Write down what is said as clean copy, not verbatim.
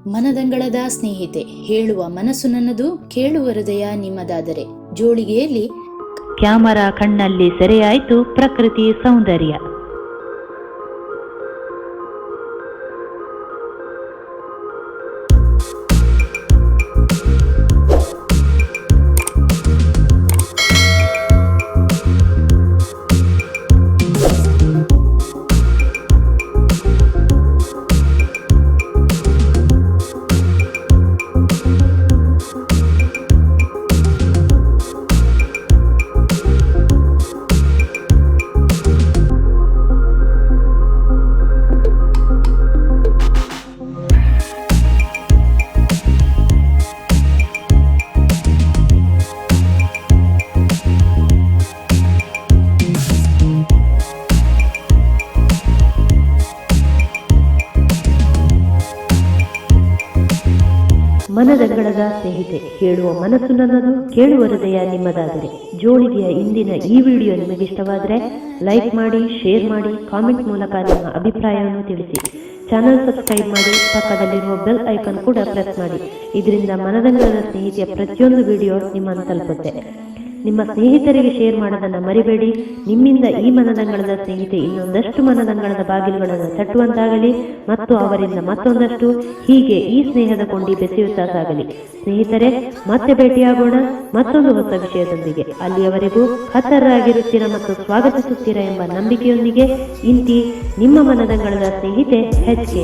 ಮನದಂಗಳದ ಸ್ನೇಹಿತೆ, ಹೇಳುವ ಮನಸ್ಸು ನನ್ನದು, ಕೇಳುವ ಹೃದಯ ನಿಮ್ಮದಾದರೆ. ಜೋಳಿಗೆಯಲ್ಲಿ ಕ್ಯಾಮರಾ ಕಣ್ಣಲ್ಲಿ ಸೆರೆಯಾಯಿತು ಪ್ರಕೃತಿ ಸೌಂದರ್ಯ. ಮನದಂಗಳದ ಸ್ನೇಹಿತೆ, ಹೇಳುವ ಮನಸ್ಸು ನನ್ನದು, ಕೇಳುವ ಹೃದಯ ನಿಮ್ಮದಾದರೆ. ಜೋಳಿಗೆಯ ಇಂದಿನ ಈ ವಿಡಿಯೋ ನಿಮಗೆ ಇಷ್ಟವಾದರೆ ಲೈಕ್ ಮಾಡಿ, ಶೇರ್ ಮಾಡಿ, ಕಾಮೆಂಟ್ ಮೂಲಕ ನಿಮ್ಮ ಅಭಿಪ್ರಾಯವನ್ನು ತಿಳಿಸಿ. ಚಾನಲ್ ಸಬ್ಸ್ಕ್ರೈಬ್ ಮಾಡಿ, ಪಕ್ಕದಲ್ಲಿರುವ ಬೆಲ್ ಐಕಾನ್ ಕೂಡ ಪ್ರೆಸ್ ಮಾಡಿ. ಇದರಿಂದ ಮನದಂಗಳದ ಸ್ನೇಹಿತೆಯ ಪ್ರತಿಯೊಂದು ವಿಡಿಯೋ ನಿಮ್ಮನ್ನು ತಲುಪುತ್ತೆ. ನಿಮ್ಮ ಸ್ನೇಹಿತರಿಗೆ ಶೇರ್ ಮಾಡೋದನ್ನು ಮರಿಬೇಡಿ. ನಿಮ್ಮಿಂದ ಈ ಮನದಂಗಳದ ಸ್ನೇಹಿತೆ ಇನ್ನೊಂದಷ್ಟು ಮನದಂಗಳದ ಬಾಗಿಲುಗಳನ್ನು ತಟ್ಟುವಂತಾಗಲಿ ಮತ್ತು ಅವರಿಂದ ಮತ್ತೊಂದಷ್ಟು, ಹೀಗೆ ಈ ಸ್ನೇಹದ ಕೊಂಡಿ ಬೆಸೆಯುತ್ತಾ ಸಾಗಲಿ. ಸ್ನೇಹಿತರೆ, ಮತ್ತೆ ಭೇಟಿಯಾಗೋಣ ಮತ್ತೊಂದು ಹೊಸ ವಿಷಯದೊಂದಿಗೆ. ಅಲ್ಲಿಯವರೆಗೂ ಖತರಾಗಿರುತ್ತೀರಾ ಮತ್ತು ಸ್ವಾಗತಿಸುತ್ತೀರಾ ಎಂಬ ನಂಬಿಕೆಯೊಂದಿಗೆ ಇಂತಿ ನಿಮ್ಮ ಮನದಂಗಳದ ಸ್ನೇಹಿತೆ HK.